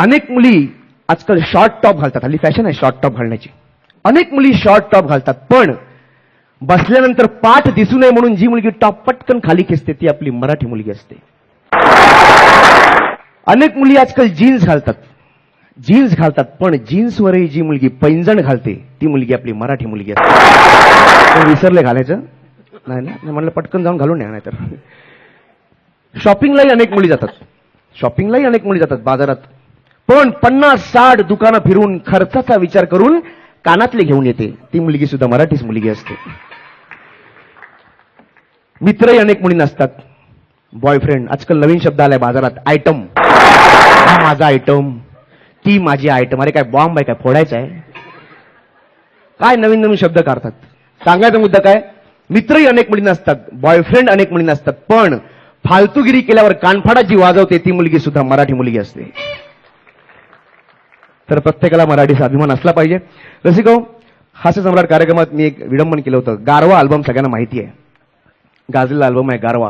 अनेक मुली आजकाल शॉर्ट टॉप घालतात. हल्ली फॅशन आहे शॉर्ट टॉप घालण्याची. अनेक मुली शॉर्ट टॉप घालतात, पण बसल्यानंतर पाठ दिसू नये म्हणून जी मुलगी टॉप पटकन खाली खेचते ती आपली मराठी मुलगी असते. अनेक मुली आजकाल जीन्स घालतात, पण जीन्सवरही जी मुलगी पैंजण घालते ती मुलगी आपली मराठी मुलगी असते. विसरले घालायचं नाही ना, म्हणलं पटकन जाऊन घालून नाही तर. शॉपिंगलाही अनेक मुली जातात बाजारात, पण 50-60 दुकानं फिरून खर्चाचा विचार करून कानातले घेऊन येते ती मुलगी सुद्धा मराठीच मुलगी असते. मित्रही अनेक मुली नसतात. बॉयफ्रेंड, आजकाल नवीन शब्द आलाय बाजारात, आयटम. हा माझा आयटम, ती माझी आयटम. अरे काय बॉम्ब आहे काय, फोडायचा आहे काय? नवीन नवीन शब्द काढतात. सांगायचा मुद्दा काय, मित्रही अनेक मुली नसतात, बॉयफ्रेंड अनेक मुली नसतात, पण फालतूगिरी केल्यावर कानफाडा जी वाजवते ती मुलगी सुद्धा मराठी मुलगी असते. तर प्रत्येकाला मराठीचा अभिमान असला पाहिजे. रसिको, हास्य सम्राट कार्यक्रमात मी एक विडंबन केलं होतं. गारवा अल्बम सगळ्यांना माहिती आहे, गाजलेला अल्बम आहे गारवा.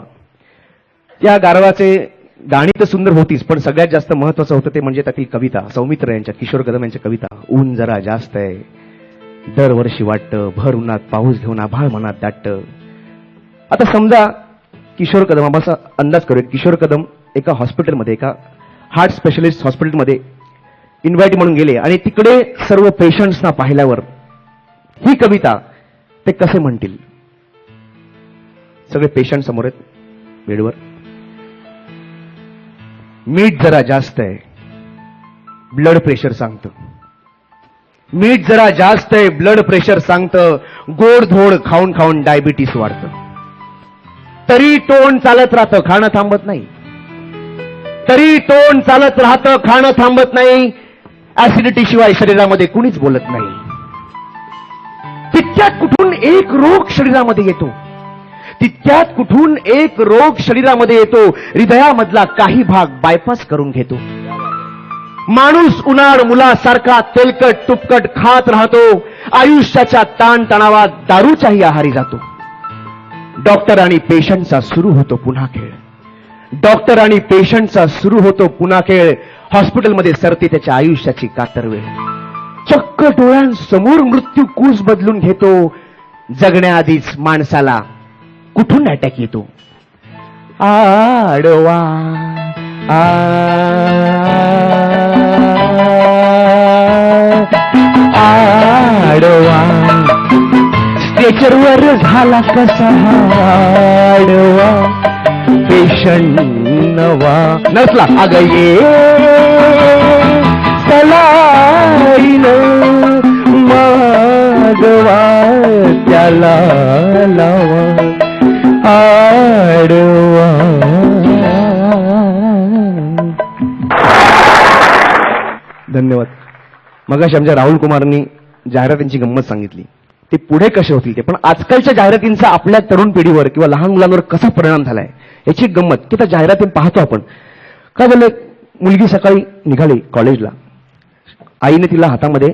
त्या गारवाचे गाणी तर सुंदर होतीच, पण सगळ्यात जास्त महत्वाचं होतं ते म्हणजे त्यातील कविता. सौमित्र यांच्या, किशोर कदम यांच्या कविता. ऊन जरा जास्त आहे, दरवर्षी वाटतं, भर उन्हात पाऊस घेऊन आभाळ मनात दाटतं. आता समजा किशोर कदम, आम्हाला अंदाज करूया, किशोर कदम एका हॉस्पिटलमध्ये, एका हार्ट स्पेशलिस्ट हॉस्पिटलमध्ये इन्व्हाइट म्हणून गेले आणि तिकडे सर्व पेशंट्सना पाहिल्यावर ही कविता ते कसे म्हणतील? सगळे पेशंट समोर आहेत बेडवर. मीठ जरा जास्त आहे, ब्लड प्रेशर सांगतं. मीठ जरा जास्त आहे, ब्लड प्रेशर सांगतं. गोड धोड खाऊन खाऊन डायबिटीस वाढतं. तरी तोंड चालत राहतं, खाणं थांबत नाही. तरी तोंड चालत राहतं, खाणं थांबत नाही. ऍसिडिटी शिवाय शरीरामध्ये कुणीच बोलत नाही. तितक्यात कुठून एक रोग शरीरामध्ये येतो, तितक्यात कुठून एक रोग शरीरामध्ये येतो. हृदयामधला काही भाग बायपास करून घेतो. माणूस उन्हाळ मुलासारखा तेलकट तुपकट खात राहतो. आयुष्याच्या ताणतणावात दारूच्याही आहारी जातो. डॉक्टर आणि पेशंटचा सुरू होतो पुन्हा खेळ. डॉक्टर आणि पेशंटचा सुरू होतो पुन्हा खेळ. हॉस्पिटलमध्ये सरते त्याच्या आयुष्याची कातर वेळ. चक्क डोळ्यांसमोर मृत्यू कूस बदलून घेतो. जगण्याआधीच माणसाला कुठून अटॅक येतो. आडवा आडवा स्ट्रेचरवर झाला कसा आडवा. पेशंट नवा नसला अग ये सलाईन मागवा त्याला लावा आडवा. धन्यवाद. मगाशी आमच्या राहुल कुमारनी जाहिरातींची गंमत सांगितली, ते पुढे कसे होतील ते. पण आजकालच्या जाहिरातींचा आपल्या तरुण पिढीवर किंवा लहान मुलांवर कसा परिणाम झालाय याची गंमत की त्या जाहिराती पाहतो आपण. काय झालं, मुलगी सकाळी निघाली कॉलेजला. आईने तिला हातामध्ये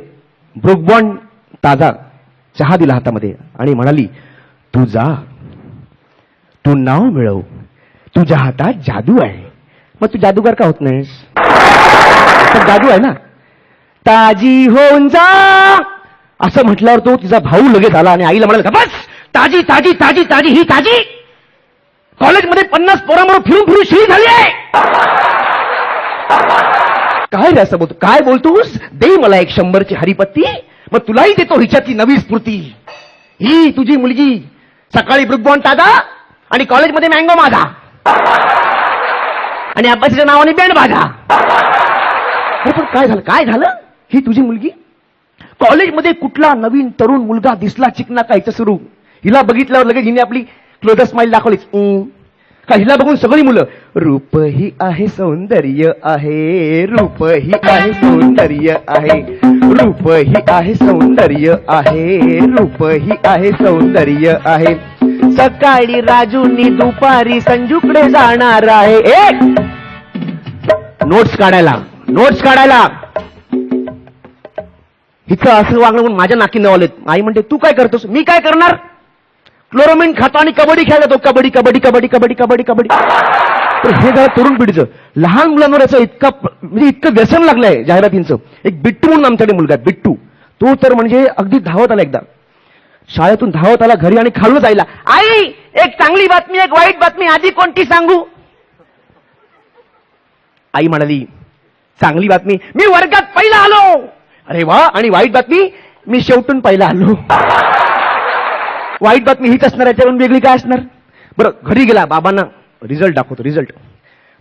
ब्रूक बॉन्ड ताजा चहा दिला हातामध्ये आणि म्हणाली, तू जा, तू नाव मिळव, तुझ्या हातात जादू आहे. मग तू जादूगार का होत नाहीस? जादू आहे ना. ताजी होऊन जा असं म्हटल्यावर तो तिचा भाऊ लगेच आला आणि आईला म्हणाला, बस, ताजी ताजी ताजी ताजी ही ताजी. कॉलेजमध्ये 50 पोरांबरोबर फिरून फिरून शिळी झाली आहे. काय रे असं बोलतो, काय बोलतोस? दे मला एक 100ची हरिपत्ती, मग तुलाही देतो हिच्याची नवी स्फूर्ती. ही तुझी मुलगी सकाळी ब्रुकबॉन्ड ताजा आणि कॉलेजमध्ये मँगो माझा आणि अभ्यासाच्या नावाने बँड बाजा. पण काय झालं, काय झालं? ही तुझी मुलगी कॉलेजमध्ये कुठला नवीन तरुण मुलगा दिसला चिकना का हिचं सुरू. हिला बघितल्यावर लगेच हिने आपली क्लोज स्माइल दाखवलीच. का हिला बघून सगळी मुलं, रूप ही आहे सौंदर्य आहे, रूप ही आहे सौंदर्य आहे, रूप ही आहे सौंदर्य आहे, रूप ही आहे सौंदर्य आहे. सकाळी राजूनी दुपारी संजूकडे जाणार आहे. नोट्स काढायला, नोट्स काढायला. हिचं असं वागणं म्हणून माझ्या नाकी नवालेत. आई म्हणते, तू काय करतोस? मी काय करणार? क्लोरोमिन खातो आणि कबड्डी खेळतो. कबड्डी कबड्डी कबड्डी कबड्डी कबड्डी कबड्डी. तर हे जरा तरुण पिढीचं, लहान मुलांवर याचं म्हणजे इतकं व्यसन लागलंय जाहिरातींचं. एक बिट्टू म्हणून आमच्याकडे मुलगा आहे, बिट्टू. तो तर म्हणजे अगदी धावत आला, एकदा शाळेतून धावत आला घरी आणि खाल्लं जायला, आई एक चांगली बातमी एक वाईट बातमी, आधी कोणती सांगू? आई म्हणाली, चांगली बातमी मी वर्गात पहिला आलो. अरे वा. आणि वाईट बातमी मी शेवटून पहिला आलो. वाईट बातमी हीच असणार, याच्यावरून वेगळी काय असणार? बरं, घरी गेला, बाबांना रिझल्ट दाखवतो. रिझल्ट,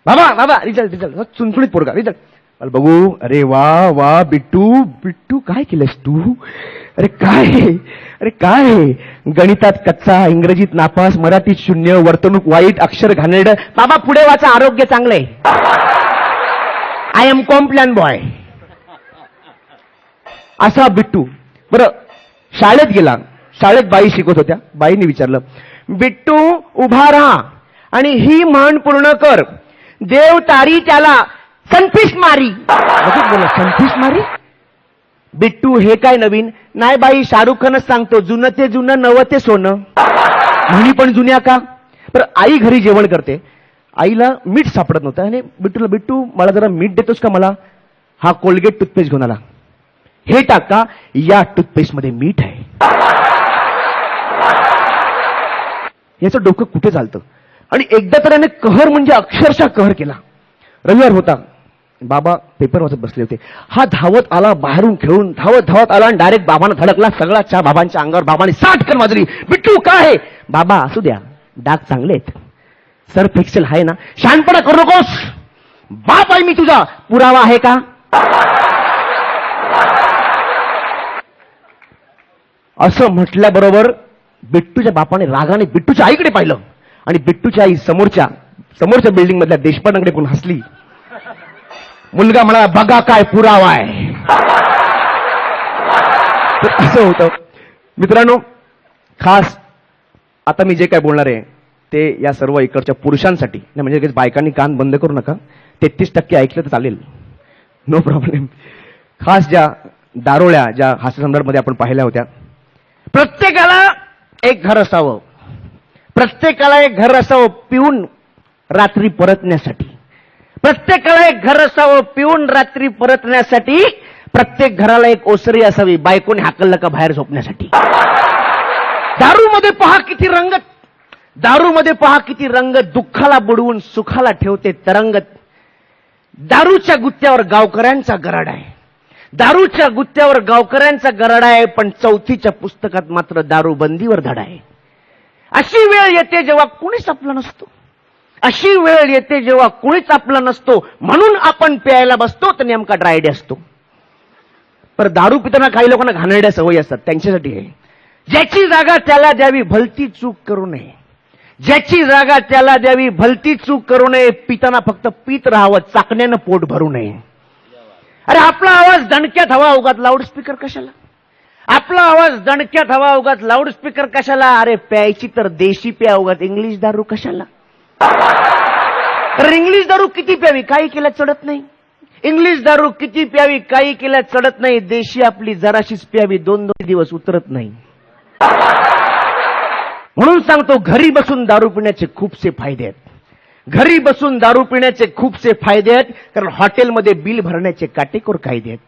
बाबा बाबा रिझल्ट रिझल्ट, चुनचुणीत पोरगा, रिझल्ट बघू. अरे वा वा बिट्टू, बिट्टू काय केलंस तू? अरे काय, अरे काय, गणितात कच्चा, इंग्रजीत नापास, मराठीत शून्य, वर्तणूक वाईट, अक्षर घाणेरडं. बाबा पुढे वाचा, आरोग्य चांगलंय. I am Complan boy. असा बिट्टू. बरं, शाळेत गेला, शाळेत बाई शिकवत होत्या. बाईने विचारलं, बिट्टू उभा राहा आणि ही म्हण पूर्ण कर, देव तारी त्याला सनफिश मारी. बोला, सनफिश मारी? बिट्टू हे काय नवीन? नाही बाई, शाहरुख खानच सांगतो, जुनं ते जुनं, नवं ते सोनं. म्हणी पण जुन्या का? बरं, आई घरी जेवण करते, आईला मीठ सापडत नव्हतं आणि बिट्टूला, बिट्टू मला जरा मीठ देतोस का मला? हा कोलगेट टूथपेस्ट घेऊन आला. हे टाका, या टूथपेस्ट मध्ये मीठ आहे. याचं डोकं कुठे चालतं? आणि एकदा तर याने कहर म्हणजे अक्षरशः कहर केला. रविवार होता, बाबा पेपर वाचत बसले होते. हा धावत आला, बाहेरून खेळून धावत धावत आला आणि डायरेक्ट बाबांना धडकला. सगळा चहा बाबांच्या अंगावर. बाबांनी साटकन वाजली, बिट्टू काय आहे? बाबा असू द्या, डाग चांगले आहेत, सर्फ एक्सेल आहे ना. शहाणपणा करू नकोस, बाप आहे मी तुझा, पुरावा आहे का? असं म्हटल्याबरोबर बिट्टूच्या बापाने रागाने बिट्टूच्या आईकडे पाहिलं आणि बिट्टूची आई समोरच्या बिल्डिंग मधल्या देशपांडेकडे कोण हसली. मुलगा म्हणाला, बघा काय पुरावा आहे. असं होतं मित्रांनो. खास आता मी जे काय बोलणार आहे ते या सर्व इकडच्या पुरुषांसाठी, म्हणजे बायकांनी कान बंद करू नका, 33% ऐकलं तर चालेल, नो प्रॉब्लेम. खास ज्या दारोळ्या, ज्या हास्यसंदर्भामध्ये आपण पाहिल्या होत्या, प्रत्येकाला एक घर असावं, प्रत्येकाला एक घर असावं पिऊन रात्री परतण्यासाठी, प्रत्येकाला एक घर असावं पिऊन रात्री परतण्यासाठी, प्रत्येक घराला एक ओसरी असावी बायकोने हाकललं का बाहेर झोपण्यासाठी. दारूमध्ये पहा किती रंगत, दारूमध्ये पहा किती रंगत, दुःखाला बुडवून सुखाला ठेवते तरंगत. दारूच्या गुत्त्यावर गावकऱ्यांचा गराड आहे, दारूच्या गुत्त्यावर गावकऱ्यांचा गराड आहे, पण चौथीच्या पुस्तकात मात्र दारूबंदीवर धडा आहे. अशी वेळ येते जेव्हा कुणीच आपला नसतो, अशी वेळ येते जेव्हा कुणीच आपला नसतो, म्हणून आपण प्यायला बसतो तर नेमका ड्रायडे असतो. पर दारू पिताना काही लोकांना घाणेरड्या सवयी असतात, त्यांच्यासाठी आहे. ज्याची जागा त्याला द्यावी, भलती चूक करू नये, ज्याची जागा त्याला द्यावी, भलती चूक करू नये. पिताना फक्त पीत राहावं, चाकण्यानं पोट भरू नये. अरे आपला आवाज दणक्यात हवा, उगाच लाऊडस्पीकर कशाला? आपला आवाज दणक्यात हवा, उगाच लाऊडस्पीकर कशाला? अरे प्यायची तर देशी प्या, उगाच इंग्लिश दारू कशाला? तर इंग्लिश दारू किती प्यावी, काही केल्या चढत नाही. इंग्लिश दारू किती प्यावी, काही केल्या चढत नाही. देशी आपली जराशीच प्यावी, 2-2 दिवस उतरत नाही. म्हणून सांगतो, घरी बसून दारू पिण्याचे खूपसे फायदे आहेत. घरी बसून दारू पिण्याचे खूपसे फायदे आहेत, कारण हॉटेलमध्ये बिल भरण्याचे काटेकोर कायदे आहेत.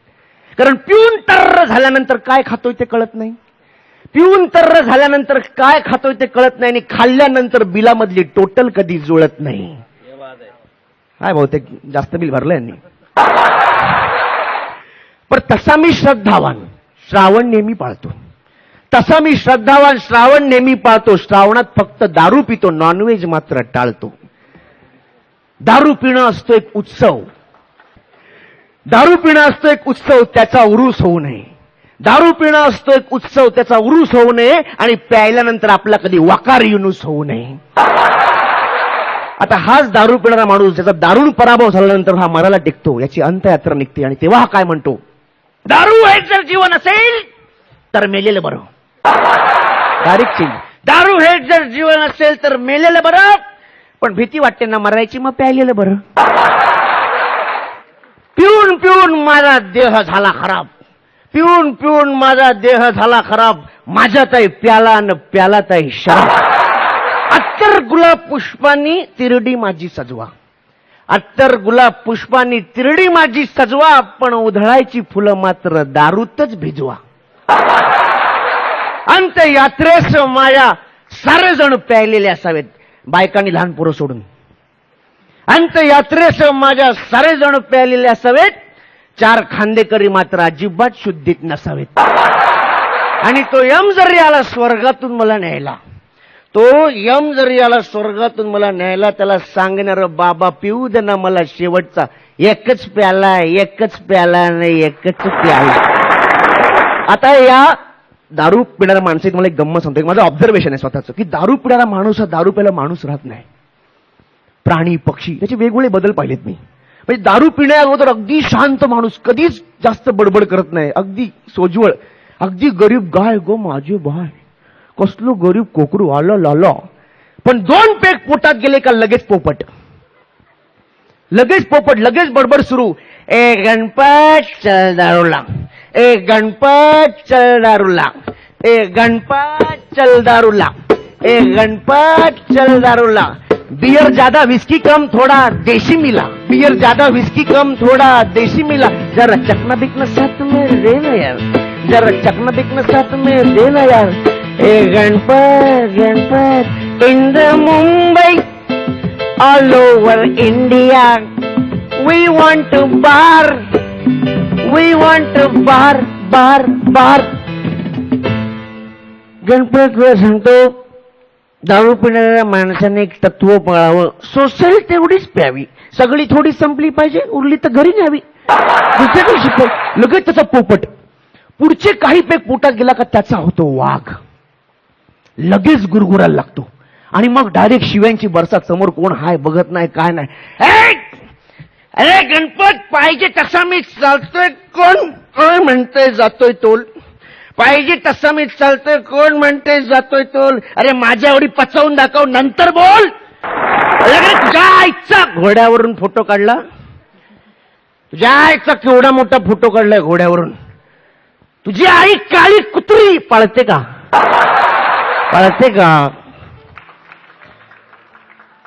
कारण पिऊन टर्र झाल्यानंतर काय खातोय ते कळत नाही, पिऊन टर्र झाल्यानंतर काय खातोय ते कळत नाही, आणि खाल्ल्यानंतर बिलामधली टोटल कधी जुळत नाही. काय बहुतेक जास्त बिल भरलं यांनी. पण तसा मी श्रद्धावान, श्रावण नेहमी पाळतो. तसा मी श्रद्धावान, श्रावण नेहमी पाळतो. श्रावणात फक्त दारू पितो, नॉनव्हेज मात्र टाळतो. दारू पिणं असतो एक उत्सव, दारू पिणं असतो एक उत्सव, त्याचा उरूस होऊ नये. दारू पिणं असतो एक उत्सव, त्याचा उरूस होऊ नये, आणि प्यायल्यानंतर आपला कधी वाकार युनूस होऊ नये. आता हाच दारू पिणारा माणूस, ज्याचा दारुण पराभव झाल्यानंतर हा मराला टेकतो, याची अंतयात्रा निघते, आणि तेव्हा हा काय म्हणतो, दारू हे जर जीवन असेल तर मेलेलं बरं. Direct change. दारू हे जर जीवन असेल तर मेलेलं बरं, पण भीती वाटते ना मरायची, मग प्यायलेलं बरं. पिऊन पिऊन माझा देह झाला खराब, पिऊन पिऊन माझा देह झाला खराब, माझ्यातही प्याला न प्यालातही शराब. अत्तर गुलाब पुष्पांनी तिरडी माझी सजवा. अत्तर गुलाब पुष्पांनी तिरडी माझी सजवा, पण उधळायची फुलं मात्र दारूतच भिजवा. अंत्ययात्रेस माझ्या सारे जण प्यायलेले असावेत, बायकांनी लहान पोरं सोडून. अंत्ययात्रेस माझ्या सारे जण प्यायलेले असावेत, 4 खांदेकरी मात्र अजिबात शुद्धीत नसावेत. आणि तो यम जरी आला स्वर्गातून मला न्यायला, तो यम जरी आला स्वर्गातून मला न्यायला, त्याला सांगणार बाबा पिऊ दे ना मला शेवटचा एकच प्याला, एकच प्याला नाही एकच प्याला. आता या दारू पिणाऱ्या माणसाची मला एक गंमत सांगतो, माझं ऑब्झर्वेशन आहे स्वतःचं, की दारू पिणारा माणूस हा दारू प्यायला माणूस राहत नाही. प्राणी पक्षी त्याचे वेगवेगळे बदल पाहिलेत मी. म्हणजे दारू पिण्या अगोदर अगदी शांत माणूस, कधीच जास्त बडबड करत नाही, अगदी सोज्वळ, अगदी गरीब गाय गो माझे बाय, कसलो गरीब कोकरू आलं लाला. पण 2 पेक पोटात गेले का लगेच पोपट, लगेच पोपट, लगेच बडबड सुरू. ए गणपत चल दारूला, ए गणपत चल दारूला, ए गणपत चल दारूला, ए गणपत चल दारूला. बियर ज्यादा विस्की कम थोड़ा देशी मिला, बियर ज्यादा विस्की कम थोड़ा देशी मिला. जरा चकना बिकना साथ में देना यार, जरा चकना बिकना साथ में देना यार. ए Ganpat Ganpat in the Mumbai all over India we want to bar, we want to bar bar bar. Ganpat वेळ सांगतो, दारू पिणाऱ्या माणसाने एक तत्व पाळावं, सोसेल तेवढीच प्यावी, सगळी थोडी संपली पाहिजे, उरली तर घरी न्यावी. दुसऱ्या दिवशी लगेच त्याचा पोपट. पुढचे काही पेक पोटात गेला का त्याचा होतो वाघ, लगेच गुरगुरायला लागतो. आणि मग डायरेक्ट शिव्यांची बरसात, समोर कोण हाय बघत नाही काय नाही. अरे गणपत पाहिजे तसा मी चालतोय, कोण कोण म्हणतोय जातोय तोल, पाहिजे तसा मी चालतोय, कोण म्हणते जातोय तोल. अरे माझ्या एवढी पचवून दाखव नंतर बोल. तुझ्या आईचा घोड्यावरून फोटो काढला, तुझ्या आईचा केवढा मोठा फोटो काढलाय घोड्यावरून. तुझी आई काळी कुत्री पाळते का, पाळते का.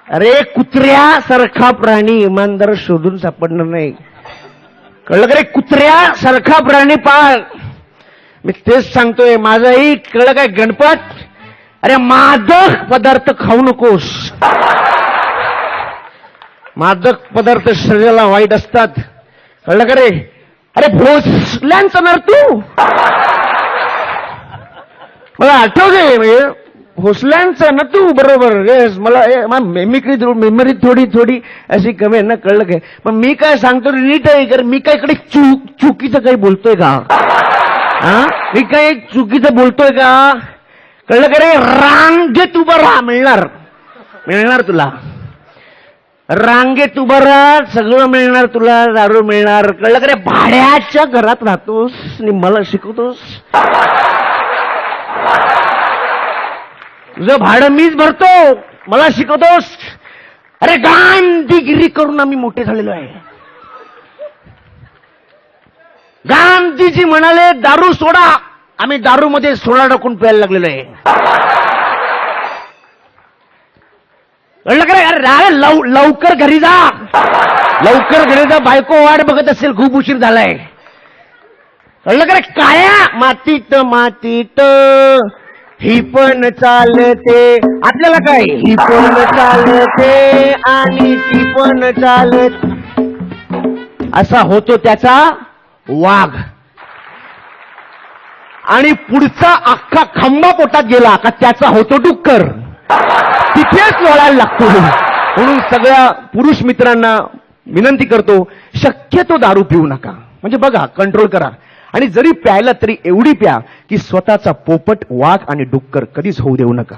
अरे कुत्र्यासारखा प्राणी इमानदार शोधून सापडणार नाही, कळलं का रे. कुत्र्यासारखा प्राणी पाळ, मी तेच सांगतोय. माझाही कळलं काय गणपत, अरे मादक पदार्थ खाऊ नकोस, मादक पदार्थ शरीराला वाईट असतात, कळलं का रे. अरे भोसल्यांचं नर तू, मला आठवते म्हणजे भोसल्यांचं ना तू, बरोबर. येस, मला मेमरी थोडी थोडी अशी कमी आहे ना, कळलं काय. पण मी काय सांगतो नीट आहे, कारण मी काय इकडे चुकीचं काही बोलतोय का, हा मी काय चुकीचं बोलतोय का, कळलं का रे. रांगेत उभं राहा, मिळणार मिळणार तुला, रांगेत उभं राहा, सगळं मिळणार तुला, दारू मिळणार, कळलं का रे. भाड्याच्या घरात राहतोस आणि मला शिकवतोस, तुझं भाडं मीच भरतो, मला शिकवतोस. अरे गांधीगिरी करून आम्ही मोठे झालेलो आहे. गांधीजी म्हणाले दारू सोडा, आम्ही दारूमध्ये सोडा टाकून प्यायला लागलेलो आहे. कळलं का रे. अरे लवकर घरी जा, लवकर घरी जा, बायको वाट बघत असेल, खूप उशीर झालाय. कळलं का रे. काळ्या मातीत मातीत ही पण चालते, आपल्याला काय ही पण चालते आणि ती पण चालत, असा होतो त्याचा वाघ. आणि पुढचा अख्खा खंबा पोटात गेला का त्याचा होतो डुक्कर, तिथेच लोळायला लागतो. म्हणून सगळ्या पुरुष मित्रांना विनंती करतो, शक्यतो दारू पिऊ नका. म्हणजे बघा, कंट्रोल करा. आणि जरी प्यायला तरी एवढी प्या की स्वतःचा पोपट, वाघ आणि डुक्कर कधीच होऊ देऊ नका.